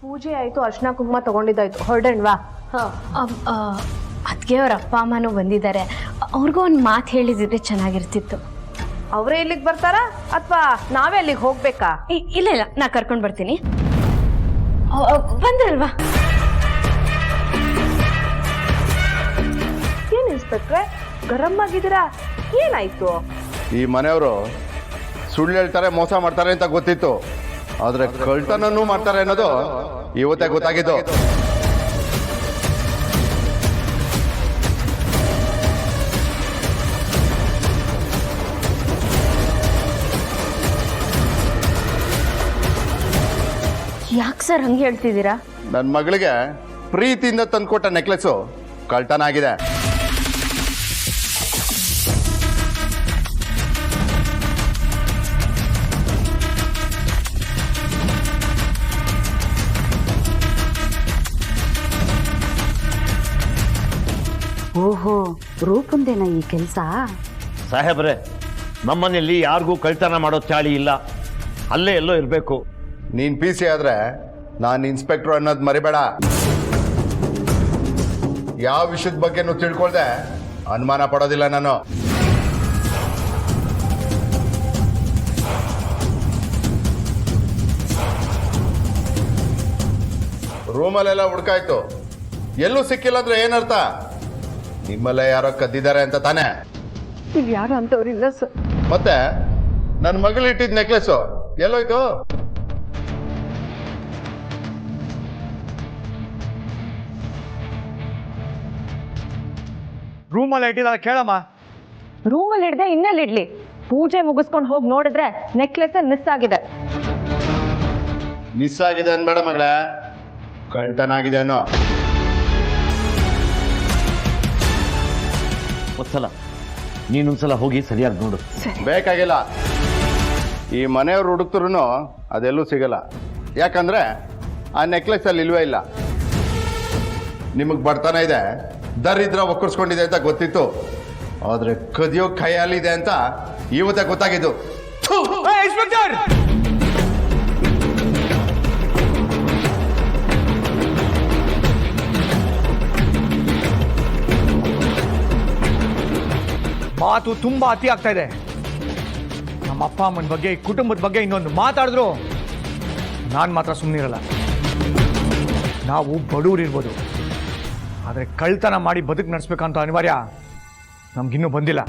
ಪೂಜೆ ಆಯ್ತು, ಅರ್ಶನ ಕುಂಕುಮ ತಗೊಂಡಿದ್ದಾಯ್ತು, ಹೊರಡಣ್ವಾ? ಅದಕ್ಕೆ ಅವ್ರ ಅಪ್ಪ ಅಮ್ಮನೂ ಬಂದಿದ್ದಾರೆ, ಅವ್ರಿಗೂ ಒಂದು ಮಾತು ಹೇಳಿದಿದ್ರೆ ಚೆನ್ನಾಗಿರ್ತಿತ್ತು. ಅವರೇ ಇಲ್ಲಿಗೆ ಬರ್ತಾರಾ ಅಥವಾ ನಾವೇ ಅಲ್ಲಿಗೆ ಹೋಗ್ಬೇಕಾ? ಇಲ್ಲ ಇಲ್ಲ, ನಾ ಕರ್ಕೊಂಡು ಬರ್ತೀನಿ. ಬಂದ್ರಲ್ವಾ? ಏನ್ ಇನ್ಸ್ಪೆಕ್ಟ್ರೆ ಗರಂ ಆಗಿದ್ದೀರಾ? ಏನಾಯ್ತು? ಈ ಮನೆಯವರು ಸುಳ್ಳು ಹೇಳ್ತಾರೆ, ಮೋಸ ಮಾಡ್ತಾರೆ ಅಂತ ಗೊತ್ತಿತ್ತು, ಆದ್ರೆ ಕಳ್ತನೂ ಮಾಡ್ತಾರೆ ಅನ್ನೋದು ಇವತ್ತೇ ಗೊತ್ತಾಗಿದ್ದು. ಯಾಕೆ ಸರ್ ಹಂಗೆ ಹೇಳ್ತಿದ್ದೀರಾ? ನನ್ನ ಮಗಳಿಗೆ ಪ್ರೀತಿಯಿಂದ ತಂದ್ಕೊಟ್ಟ ನೆಕ್ಲೆಸ್ಸು ಕಳ್ತನ ಆಗಿದೆ. ಓಹೋ, ರೂಪಂದೇನ ಈ ಕೆಲಸ? ಸಾಹೇಬ್ರೆ, ನಮ್ಮನೆಯಲ್ಲಿ ಯಾರಿಗೂ ಕಳ್ತನ ಮಾಡೋ ಚಾಳಿ ಇಲ್ಲ, ಅಲ್ಲೇ ಎಲ್ಲೋ ಇರಬೇಕು. ನೀನ್ ಪಿ ಸಿ ಆದ್ರೆ ನಾನು ಇನ್ಸ್ಪೆಕ್ಟರ್ ಅನ್ನೋದು ಮರಿಬೇಡ. ಯಾವ ವಿಷಯದ ಬಗ್ಗೆನೂ ತಿಳ್ಕೊಳ್ದೆ ಅನುಮಾನ ಪಡೋದಿಲ್ಲ ನಾನು. ರೂಮಲ್ಲೆಲ್ಲ ಹುಡ್ಕಾಯ್ತು, ಎಲ್ಲೂ ಸಿಕ್ಕಿಲ್ಲ ಅಂದ್ರೆ ಏನರ್ಥ? ನಿಮ್ಮಲ್ಲೇ ಯಾರೋ ಕದ್ದಿದ್ದಾರೆ ಅಂತ ತಾನೆ? ಯಾರು ಅಂತವ್ರಿಲ್ಲ ಸರ್. ಮತ್ತೆ ನನ್ನ ಮಗಳು ಇಟ್ಟಿದ್ ನೆಕ್ಲೆಸ್ ಎಲ್ಲೋಯ್ತು? ರೂಮಲ್ಲಿ ಇಟ್ಟಿಲ್ಲ, ಕೇಳಮ್ಮ. ರೂಮಲ್ಲಿ ಹಿಡ್ದೆ ಇನ್ನೆಲ್ಲಿ ಇಡ್ಲಿ? ಪೂಜೆ ಮುಗಿಸ್ಕೊಂಡು ಹೋಗಿ ನೋಡಿದ್ರೆ ನೆಕ್ಲೆಸ್ ಮಿಸ್ ಆಗಿದೆ. ಮಿಸ್ ಆಗಿದೆ ಅನ್ಬೇಡ ಮಗಳ, ಕಳ್ತನ ಆಗಿದೆ ಅನ್ನೋ. ಒಂದ್ಸಲ ನೀನೊಂದ್ಸಲ ಹೋಗಿ ಸರಿಯಾಗಿ ನೋಡು. ಬೇಕಾಗಿಲ್ಲ, ಈ ಮನೆಯವ್ರು ಹುಡುಕ್ತರು ಅದೆಲ್ಲೂ ಸಿಗಲ್ಲ. ಯಾಕಂದ್ರೆ ಆ ನೆಕ್ಲೆಸ್ ಅಲ್ಲಿ ಇಲ್ವೇ ಇಲ್ಲ. ನಿಮಗೆ ಬಡತನ ಇದೆ, ದರಿದ್ರ ಒಕ್ಕರ್ಸ್ಕೊಂಡಿದೆ ಅಂತ ಗೊತ್ತಿತ್ತು, ಆದ್ರೆ ಕದಿಯೋ ಕೈಯಲ್ಲಿದೆ ಅಂತ ಇವತ್ತೇ ಗೊತ್ತಾಗಿದ್ದು. ಇನ್ಸ್ಪೆಕ್ಟರ್, ಮಾತು ತುಂಬಾ ಅತಿ ಆಗ್ತಾ ಇದೆ. ನಮ್ಮ ಅಪ್ಪ ಅಮ್ಮನ ಬಗ್ಗೆ, ಕುಟುಂಬದ ಬಗ್ಗೆ ಇನ್ನೊಂದು ಮಾತಾಡಿದ್ರು ನಾನು ಮಾತ್ರ ಸುಮ್ಮನಿರಲ್ಲ. ನಾವು ಬಡವರಿರ್ಬೋದು, ಆದರೆ ಕಳ್ತನ ಮಾಡಿ ಬದುಕು ನಡೆಸ್ಬೇಕಂತ ಅನಿವಾರ್ಯ ನಮ್ಗಿನ್ನೂ ಬಂದಿಲ್ಲ.